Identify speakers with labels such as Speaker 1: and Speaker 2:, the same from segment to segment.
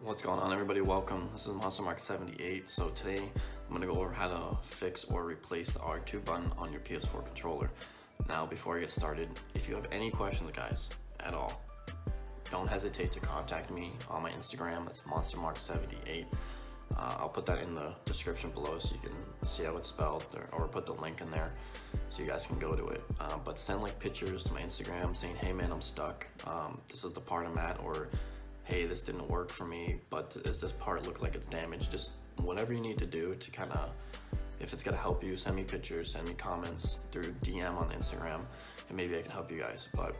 Speaker 1: What's going on, everybody? Welcome. This is Monster Mark 78. So today I'm going to go over how to fix or replace the R2 button on your PS4 controller. Now, before I get started, if you have any questions, guys, at all, don't hesitate to contact me on my Instagram. That's Monster Mark 78. I'll put that in the description below so you can see how it's spelled, or put the link in there so you guys can go to it. But send like pictures to my Instagram saying, hey man, I'm stuck. This is the part I'm at, or hey, this didn't work for me, but does this part look like it's damaged? Just whatever you need to do to kind of, if it's gonna help you, send me pictures, send me comments through DM on Instagram, and maybe I can help you guys. But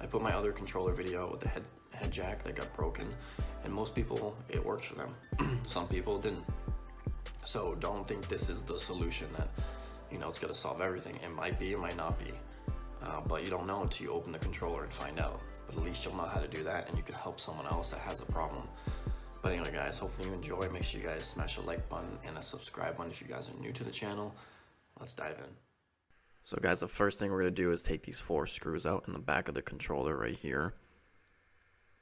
Speaker 1: I put my other controller video with the head jack that got broken, and most people, it works for them. Some people didn't. So don't think this is the solution that, it's gonna solve everything. It might be, it might not be. But you don't know until you open the controller and find out. But at least you'll know how to do that, and you can help someone else that has a problem. But anyway, guys, hopefully you enjoy. Make sure you guys smash a like button and a subscribe button if you guys are new to the channel. Let's dive in. So guys, the first thing we're going to do is take these 4 screws out in the back of the controller right here.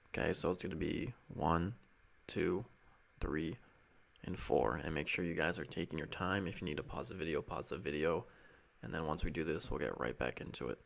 Speaker 1: Okay, so it's going to be 1, 2, 3, and 4. And make sure you guys are taking your time. If you need to pause the video. And then once we do this, we'll get right back into it.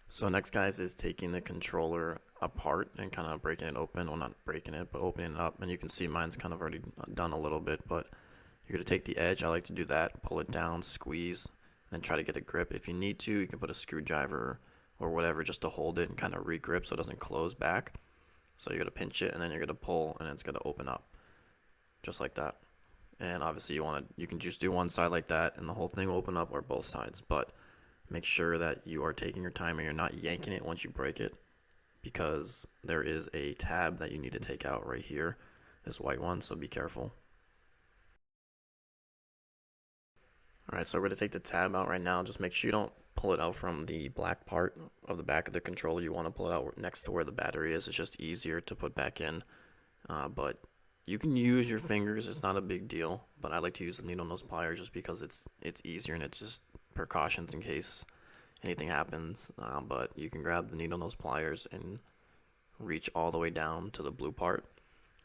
Speaker 1: So next, guys, is taking the controller apart and kind of breaking it open. Well, not breaking it, but opening it up. And you can see mine's kind of already done a little bit, but you're going to take the edge. I like to do that. Pull it down, squeeze, then try to get a grip. If you need to, you can put a screwdriver or whatever just to hold it and kind of re-grip so it doesn't close back. So you're going to pinch it, and then you're going to pull, and it's going to open up just like that. And obviously you can just do one side like that, and the whole thing will open up, or both sides. But make sure that you are taking your time and you're not yanking it once you break it, because there is a tab that you need to take out right here, this white one, so be careful. Alright, so we're going to take the tab out right now. Just make sure you don't pull it out from the black part of the back of the controller. You want to pull it out next to where the battery is. It's just easier to put back in, but you can use your fingers. It's not a big deal, but I like to use the needle nose pliers just because it's easier, and it's just precautions in case anything happens. But you can grab the needle nose pliers and reach all the way down to the blue part.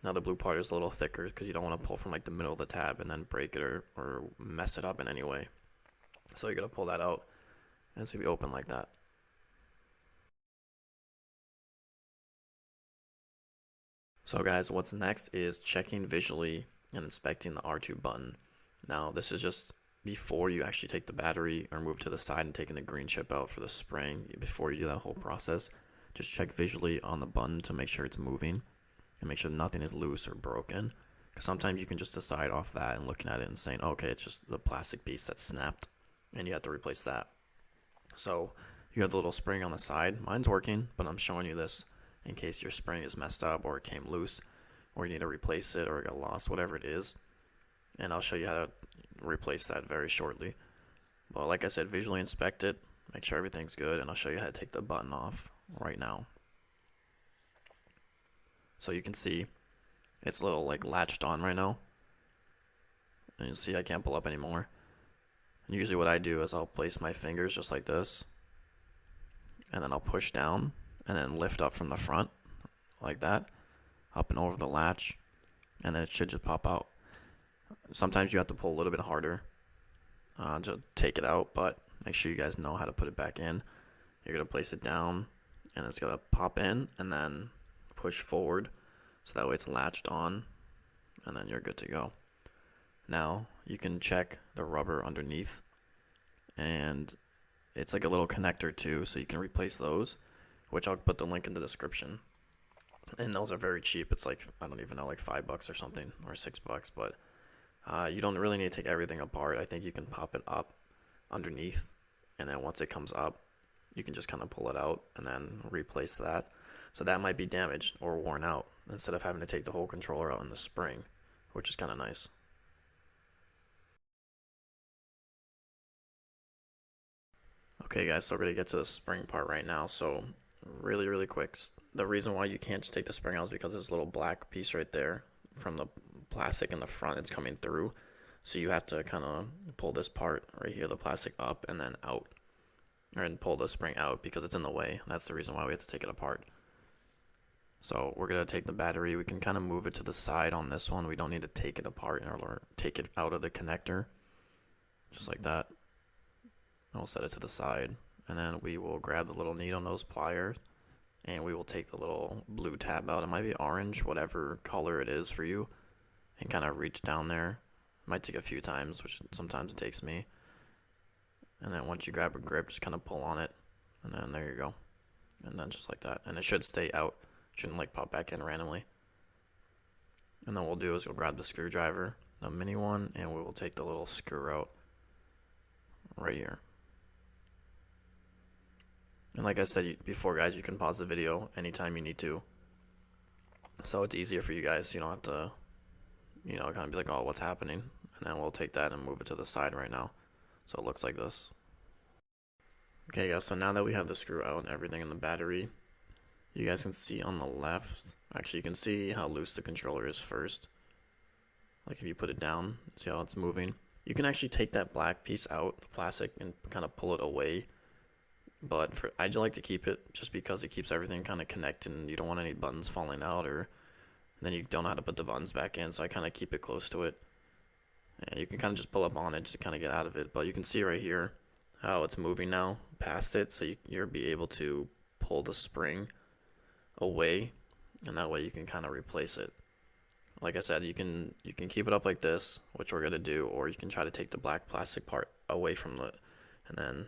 Speaker 1: Now the blue part is a little thicker because you don't want to pull from like the middle of the tab and then break it or mess it up in any way. So you're going to pull that out, and it's going to be open like that. So guys, what's next is checking visually and inspecting the R2 button. Now this is just before you actually take the battery or move to the side and taking the green chip out for the spring. Before you do that whole process, just check visually on the button to make sure it's moving and make sure nothing is loose or broken. Because sometimes you can just decide off that and looking at it and saying, okay, it's just the plastic piece that's snapped and you have to replace that. So you have the little spring on the side. Mine's working, but I'm showing you this in case your spring is messed up or it came loose or you need to replace it or it got lost, whatever it is. And I'll show you how to replace that very shortly. But like I said, visually inspect it, make sure everything's good, and I'll show you how to take the button off right now. So you can see it's a little like latched on right now, and you see I can't pull up anymore. And usually what I do is I'll place my fingers just like this, and then I'll push down and then lift up from the front like that, up and over the latch, and then it should just pop out. Sometimes you have to pull a little bit harder to take it out, but make sure you guys know how to put it back in. You're going to place it down, and it's going to pop in and then push forward, so that way it's latched on, and then you're good to go. Now you can check the rubber underneath, and it's like a little connector too, so you can replace those, which I'll put the link in the description. And those are very cheap. It's like, I don't even know, like $5 or something, or $6, but you don't really need to take everything apart. I think you can pop it up underneath, and then once it comes up, you can just kind of pull it out and then replace that. So that might be damaged or worn out instead of having to take the whole controller out in the spring, which is kind of nice. Okay guys, so we're going to get to the spring part right now. So really quick, the reason why you can't just take the spring out is because there's a little black piece right there from the plastic in the front, it's coming through. So you have to kind of pull this part right here, the plastic, up and then out, and pull the spring out because it's in the way. That's the reason why we have to take it apart. So we're going to take the battery. We can kind of move it to the side on this one. We don't need to take it apart or take it out of the connector. Just like that. I'll set it to the side. And then we will grab the little needle nose pliers. And we will take the little blue tab out. It might be orange, whatever color it is for you. And kind of reach down there. It might take a few times, which sometimes it takes me. And then once you grab a grip, just kind of pull on it. And then there you go. And then just like that. And it should stay out. Shouldn't like pop back in randomly. And then what we'll do is we'll grab the screwdriver, the mini one, and we will take the little screw out right here. And like I said before, guys, you can pause the video anytime you need to. So it's easier for you guys, so you don't have to, kind of be like, oh, what's happening? And then we'll take that and move it to the side right now. So it looks like this. Okay, guys, so now that we have the screw out and everything in the battery, you guys can see on the left, actually you can see how loose the controller is first. Like if you put it down, see how it's moving? You can actually take that black piece out, the plastic, and kind of pull it away. But I like to keep it just because it keeps everything kind of connected and you don't want any buttons falling out, or then you don't know how to put the buttons back in, so I kind of keep it close to it. And you can kind of just pull up on it just to kind of get out of it. But you can see right here how it's moving now past it, so you'll be able to pull the spring away, and that way you can kind of replace it. Like I said, you can keep it up like this, which we're gonna do, or you can try to take the black plastic part away from it and then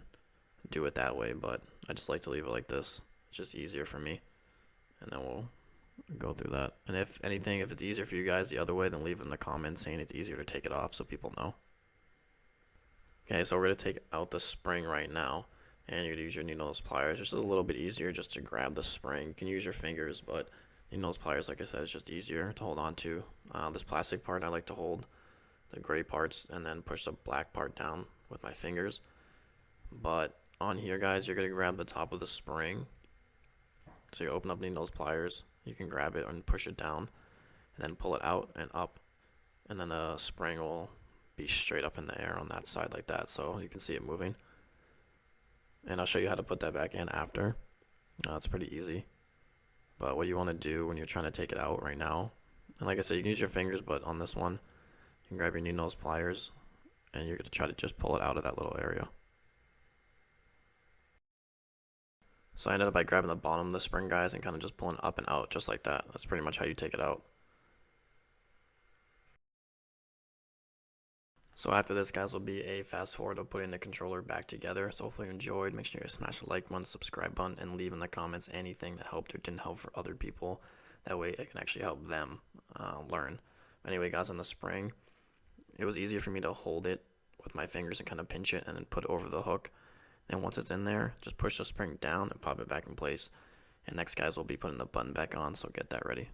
Speaker 1: do it that way, but I just like to leave it like this. It's just easier for me, and then we'll go through that. And if anything, if it's easier for you guys the other way, then leave it in the comments saying it's easier to take it off so people know. Okay, so we're gonna take out the spring right now. And you're going to use your needle nose pliers. It's just a little bit easier just to grab the spring. You can use your fingers, but needle nose pliers, like I said, is just easier to hold on to. This plastic part, I like to hold the gray parts and then push the black part down with my fingers. But on here, guys, you're going to grab the top of the spring. So you open up the needle nose pliers. You can grab it and push it down and then pull it out and up. And then the spring will be straight up in the air on that side like that, so you can see it moving. And I'll show you how to put that back in after. It's pretty easy. But what you want to do when you're trying to take it out right now, and like I said, you can use your fingers, but on this one, you can grab your needle nose pliers, and you're going to try to just pull it out of that little area. So I ended up by grabbing the bottom of the spring, guys, and kind of just pulling up and out just like that. That's pretty much how you take it out. So after this, guys, will be a fast forward of putting the controller back together. So hopefully you enjoyed. Make sure you smash the like button, subscribe button, and leave in the comments anything that helped or didn't help for other people. That way it can actually help them learn. Anyway, guys, on the spring, it was easier for me to hold it with my fingers and kind of pinch it and then put it over the hook. And once it's in there, just push the spring down and pop it back in place. And next, guys, we'll be putting the button back on, so get that ready.